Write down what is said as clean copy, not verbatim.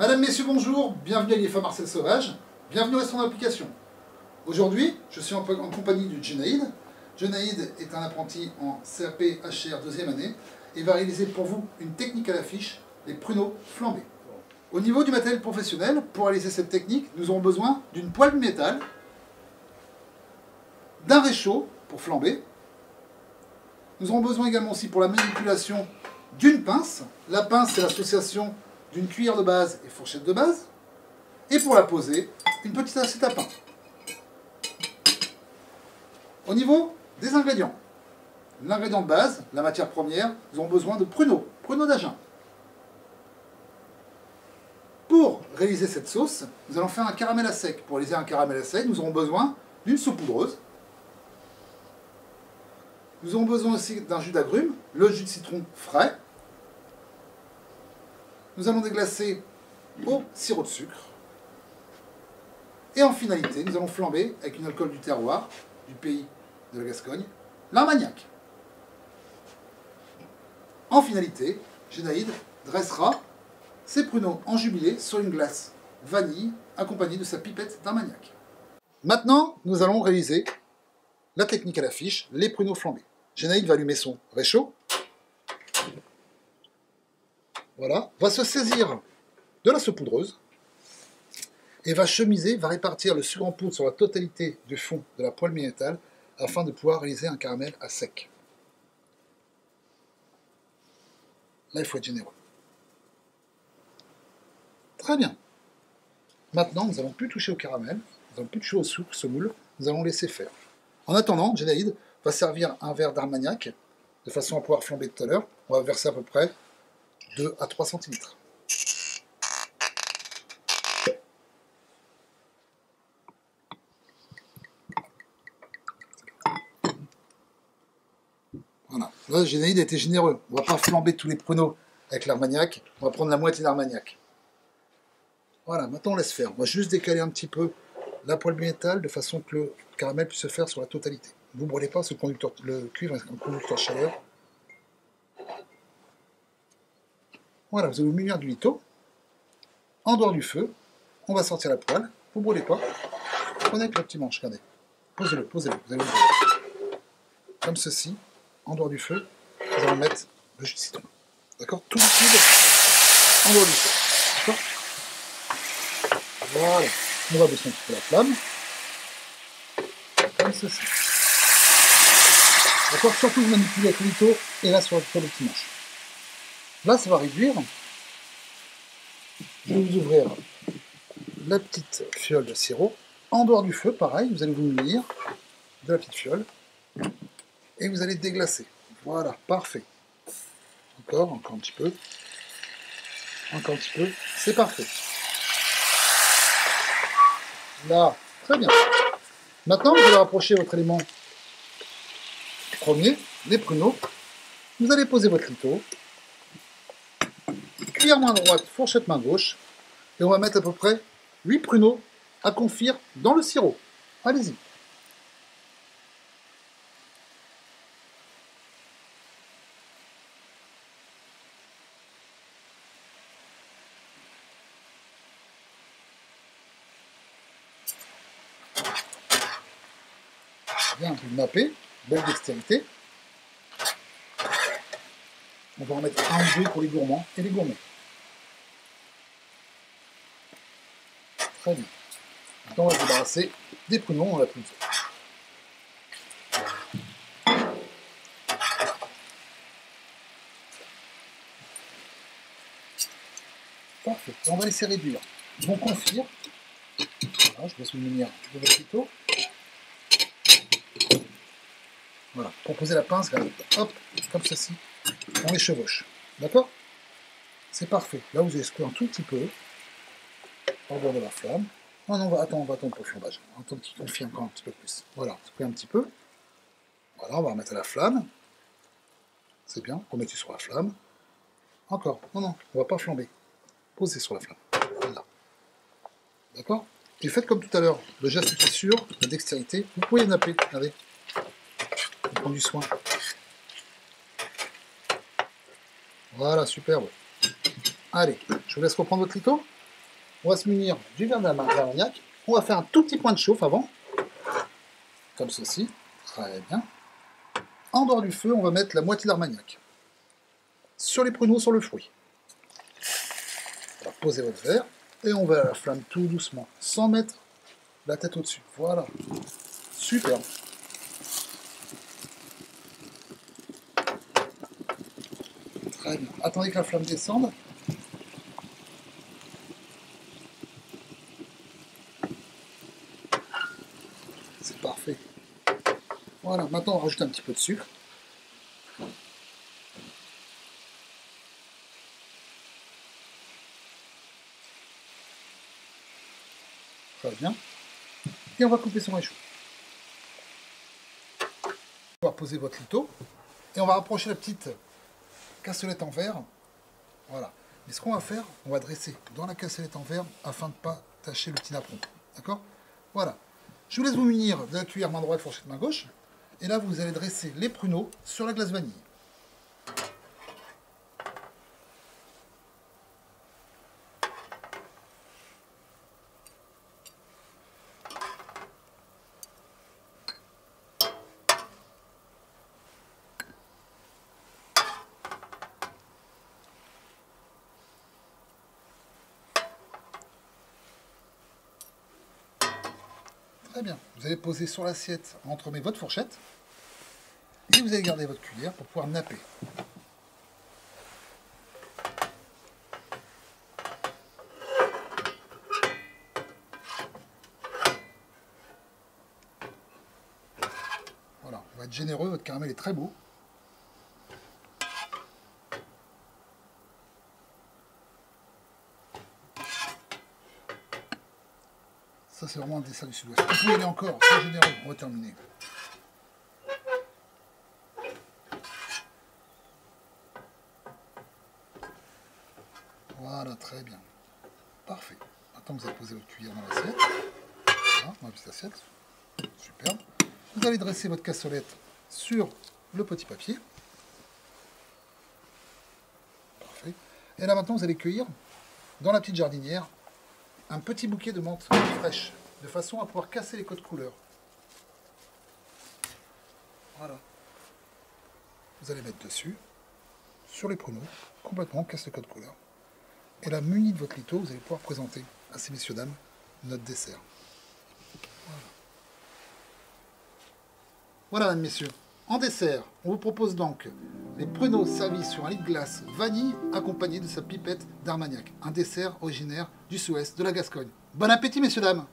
Madame, Messieurs, bonjour, bienvenue à l'IFA Marcel Sauvage, bienvenue au restaurant d'application. Aujourd'hui, je suis en compagnie de Junaïd. Junaïd est un apprenti en CAP HR 2e année et va réaliser pour vous une technique à l'affiche, les pruneaux flambés. Au niveau du matériel professionnel, pour réaliser cette technique, nous aurons besoin d'une poêle de métal, d'un réchaud pour flamber. Nous aurons besoin également aussi pour la manipulation d'une pince. La pince, c'est l'association d'une cuillère de base et fourchette de base. Et pour la poser, une petite assiette à pain. Au niveau des ingrédients, l'ingrédient de base, la matière première, nous avons besoin de pruneaux d'Agen. Pour réaliser cette sauce, nous allons faire un caramel à sec. Pour réaliser un caramel à sec, nous aurons besoin d'une saupoudreuse. Nous aurons besoin aussi d'un jus d'agrumes, le jus de citron frais. Nous allons déglacer au sirop de sucre. Et en finalité, nous allons flamber avec une alcool du terroir, du pays de la Gascogne, l'Armagnac. En finalité, Junaïd dressera ses pruneaux en jubilé sur une glace vanille accompagnée de sa pipette d'Armagnac. Maintenant, nous allons réaliser la technique à l'affiche, les pruneaux flambés. Junaïd va allumer son réchaud. Voilà, va se saisir de la saupoudreuse et va chemiser, va répartir le sucre en poudre sur la totalité du fond de la poêle métal afin de pouvoir réaliser un caramel à sec. Là, il faut être généreux. Très bien. Maintenant, nous n'allons plus toucher au caramel, nous n'allons plus toucher au sucre, semoule, nous allons laisser faire. En attendant, Junaïd va servir un verre d'Armagnac de façon à pouvoir flamber tout à l'heure. On va verser à peu près 2 à 3 cm. Voilà. Là, Junaïd a été généreux. On ne va pas flamber tous les pruneaux avec l'Armagnac. On va prendre la moitié d'Armagnac. Voilà, maintenant on laisse faire. On va juste décaler un petit peu la poêle métal de façon que le caramel puisse se faire sur la totalité. Vous ne brûlez pas, le cuivre est un conducteur de chaleur. Voilà, vous allez vous munir du lito. En dehors du feu, on va sortir la poêle. Vous ne brûlez pas. Prenez avec le petit manche, regardez. Posez-le, posez-le. Vous allez le comme ceci. En dehors du feu, nous allons mettre le jus de citron. D'accord? Tout liquide en dehors du feu. D'accord? Voilà. On va baisser un petit peu la flamme. Comme ceci. D'accord? Surtout vous manipulez avec le lito et là sur le petit manche. Là, ça va réduire. Je vais vous ouvrir la petite fiole de sirop. En dehors du feu, pareil, vous allez vous munir de la petite fiole. Et vous allez déglacer. Voilà, parfait. Encore un petit peu. Encore un petit peu. C'est parfait. Là, très bien. Maintenant, vous allez rapprocher votre élément premier, les pruneaux. Vous allez poser votre lito. Cuillère main droite, fourchette main gauche. Et on va mettre à peu près 8 pruneaux à confire dans le sirop. Allez-y. Bien, vous nappez, belle dextérité. On va en mettre un ou deux pour les gourmands et les gourmets. Très bien. Maintenant, on va se débarrasser des pruneaux, on l'a plus besoin. Parfait. On va laisser réduire. On confire. Voilà, je laisse vous munir de votre lito. Voilà. Pour poser la pince, regardez. Hop, comme ceci. On les chevauche. D'accord? C'est parfait. Là, vous allez secouer un tout petit peu. Au bord de la flamme. Oh non, on va attendre pour le flambage. On va attendre qu'il confie encore un petit peu plus. Voilà, secouer un petit peu. Voilà, on va remettre à la flamme. C'est bien, remettez sur la flamme. Encore. Non, non, on ne va pas flamber. Posez sur la flamme. Voilà. D'accord? Et faites comme tout à l'heure. Le geste est sûr, la dextérité. Vous pouvez napper. Regardez. On prend du soin. Voilà, superbe. Allez, je vous laisse reprendre votre lito. on va se munir du verre d'Armagnac. On va faire un tout petit point de chauffe avant, comme ceci. Très bien. En dehors du feu, on va mettre la moitié d'Armagnac. Sur les pruneaux, sur le fruit. Alors, posez votre verre et on va à la flamme tout doucement, sans mettre la tête au-dessus. Voilà. Super. Très bien. Attendez que la flamme descende. C'est parfait. Voilà, maintenant on rajoute un petit peu de sucre. Très bien. Et on va couper son échou. On va poser votre lito. Et on va rapprocher la petite cassolette en verre. Voilà. Mais ce qu'on va faire, on va dresser dans la cassolette en verre afin de ne pas tacher le petit napperon. D'accord? Voilà. Je vous laisse vous munir de la cuillère main droite, fourchette main gauche. Et là, vous allez dresser les pruneaux sur la glace vanille. Très bien. Vous allez poser sur l'assiette, entremets votre fourchette. Et vous allez garder votre cuillère pour pouvoir napper. Voilà, on va être généreux, votre caramel est très beau. Ça, c'est vraiment un dessert du sud-ouest. Vous pouvez aller encore, c'est généreux, on va terminer. Voilà, très bien. Parfait. Maintenant, vous allez poser votre cuillère dans l'assiette. Voilà, dans la petite assiette. Superbe. Vous allez dresser votre cassolette sur le petit papier. Parfait. Et là, maintenant, vous allez cueillir dans la petite jardinière un petit bouquet de menthe fraîche, de façon à pouvoir casser les codes couleurs. Voilà. Vous allez mettre dessus, sur les pruneaux, complètement, casse le code couleur. Et là, muni de votre lito, vous allez pouvoir présenter à ces messieurs dames notre dessert. Voilà. Voilà, mesdames, messieurs. En dessert, on vous propose donc les pruneaux servis sur un lit de glace vanille accompagné de sa pipette d'Armagnac. Un dessert originaire du sud-ouest de la Gascogne. Bon appétit, messieurs, dames!